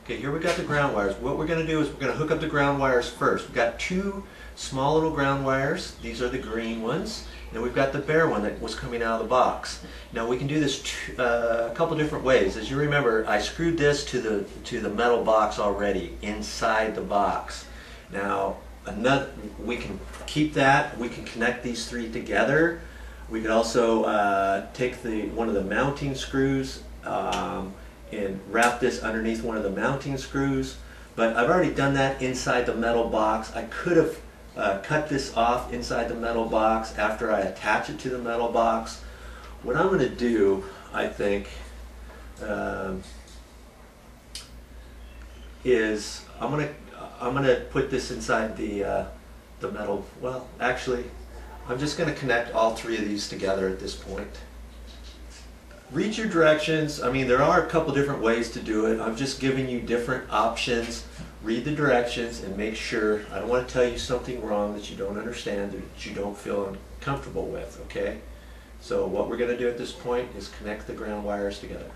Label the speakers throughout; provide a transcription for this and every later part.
Speaker 1: Okay, here we got the ground wires. What we're going to do is we're going to hook up the ground wires first. We've got two small little ground wires. These are the green ones. And we've got the bare one that was coming out of the box. Now we can do this a couple different ways. As you remember, I screwed this to the metal box already inside the box. Now we can keep that. We can connect these three together. We could also take one of the mounting screws and wrap this underneath one of the mounting screws. But I've already done that inside the metal box. I could have cut this off inside the metal box after I attach it to the metal box. What I'm going to do, I think, is I'm going to put this inside the metal. Well, actually, I'm just going to connect all three of these together at this point. Read your directions. I mean, there are a couple different ways to do it. I'm just giving you different options. Read the directions and make sure. I don't want to tell you something wrong that you don't understand, that you don't feel uncomfortable with, okay? So what we're going to do at this point is connect the ground wires together.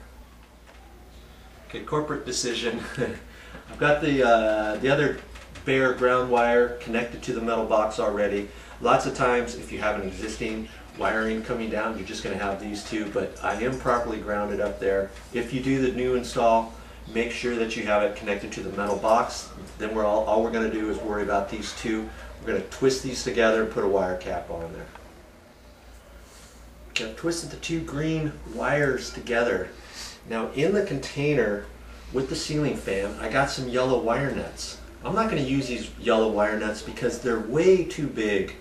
Speaker 1: Okay, corporate decision. I've got the other bare ground wire connected to the metal box already. Lots of times if you have an existing wiring coming down, you're just going to have these two, but I am properly grounded up there. If you do the new install, make sure that you have it connected to the metal box. Then all we're going to do is worry about these two. We're going to twist these together and put a wire cap on there. Okay, I've twisted the two green wires together. Now in the container with the ceiling fan, I got some yellow wire nuts. I'm not going to use these yellow wire nuts because they're way too big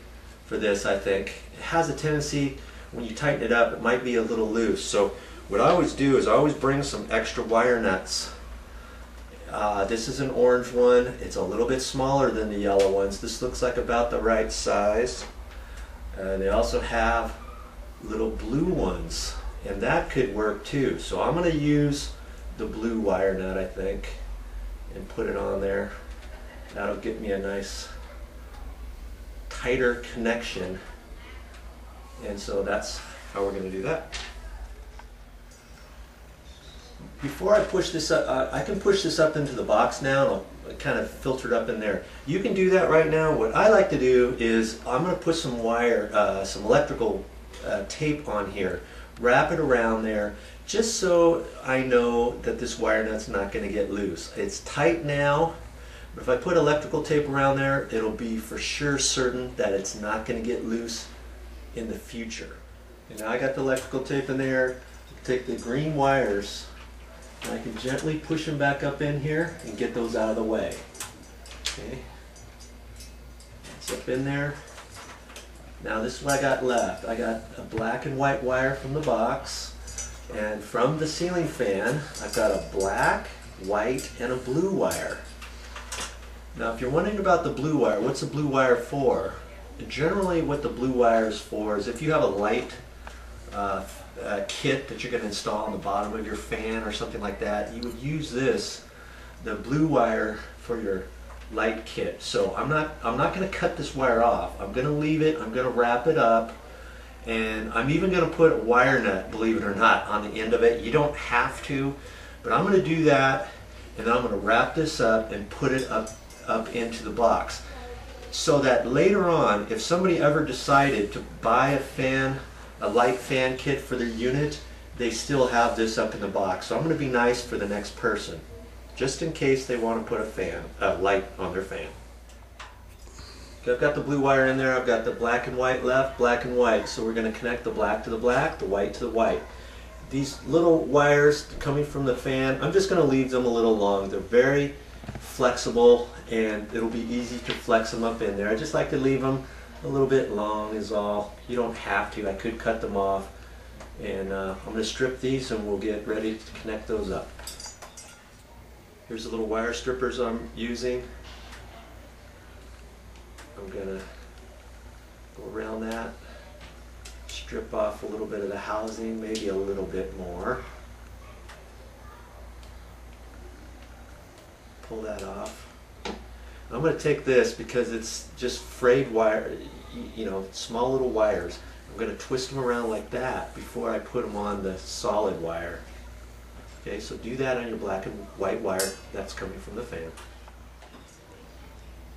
Speaker 1: for this, I think. It has a tendency, when you tighten it up, it might be a little loose. So what I always do is I always bring some extra wire nuts. This is an orange one. It's a little bit smaller than the yellow ones. This looks like about the right size. They also have little blue ones, and that could work too. So I'm going to use the blue wire nut, I think, and put it on there. That'll get me a nice tighter connection, and so that's how we're going to do that. Before I push this up, I can push this up into the box now and kind of filter it up in there. You can do that right now. What I like to do is I'm going to put some wire, some electrical tape on here, wrap it around there, just so I know that this wire nut's not going to get loose. It's tight now, but if I put electrical tape around there, it'll be for sure certain that it's not going to get loose in the future. And now I got the electrical tape in there. Take the green wires, and I can gently push them back up in here and get those out of the way. Okay, it's up in there. Now this is what I got left. I got a black and white wire from the box, and from the ceiling fan I've got a black, white, and a blue wire. Now if you're wondering about the blue wire, what's the blue wire for? Generally what the blue wire is for is if you have a light kit that you're going to install on the bottom of your fan or something like that, you would use this, the blue wire, for your light kit. So I'm not going to cut this wire off. I'm going to leave it. I'm going to wrap it up, and I'm even going to put a wire nut, believe it or not, on the end of it. You don't have to, but I'm going to do that, and then I'm going to wrap this up and put it up into the box, so that later on, if somebody ever decided to buy a light fan kit for their unit, they still have this up in the box. So I'm going to be nice for the next person, just in case they want to put a light on their fan. Okay, I've got the blue wire in there. I've got the black and white left, black and white. So we're going to connect the black to the black, the white to the white. These little wires coming from the fan, I'm just going to leave them a little long. They're very flexible, and it'll be easy to flex them up in there. I just like to leave them a little bit long is all. You don't have to. I could cut them off. And I'm going to strip these and we'll get ready to connect those up. Here's the little wire strippers I'm using. I'm going to go around that, strip off a little bit of the housing, maybe a little bit more. Pull that off. I'm going to take this because it's just frayed wire, you know, small little wires. I'm going to twist them around like that before I put them on the solid wire. Okay, so do that on your black and white wire that's coming from the fan.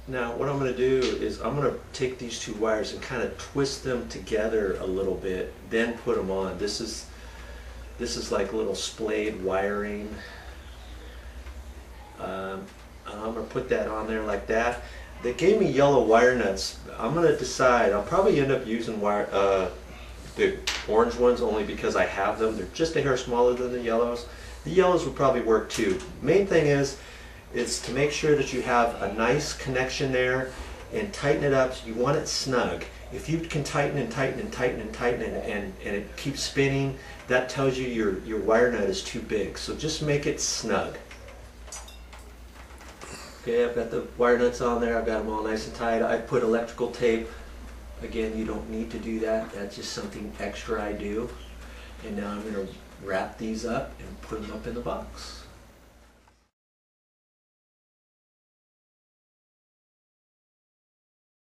Speaker 1: Now what I'm going to do is I'm going to take these two wires and kind of twist them together a little bit, then put them on. This is like little splayed wiring. I'm going to put that on there like that. They gave me yellow wire nuts. I'm going to decide. I'll probably end up using the orange ones only because I have them. They're just a hair smaller than the yellows. The yellows would probably work too. Main thing is to make sure that you have a nice connection there and tighten it up. You want it snug. If you can tighten and tighten and tighten and tighten and it keeps spinning, that tells you your wire nut is too big. So just make it snug. Okay, I've got the wire nuts on there. I've got them all nice and tight. I put electrical tape. Again, you don't need to do that. That's just something extra I do. And now I'm going to wrap these up and put them up in the box.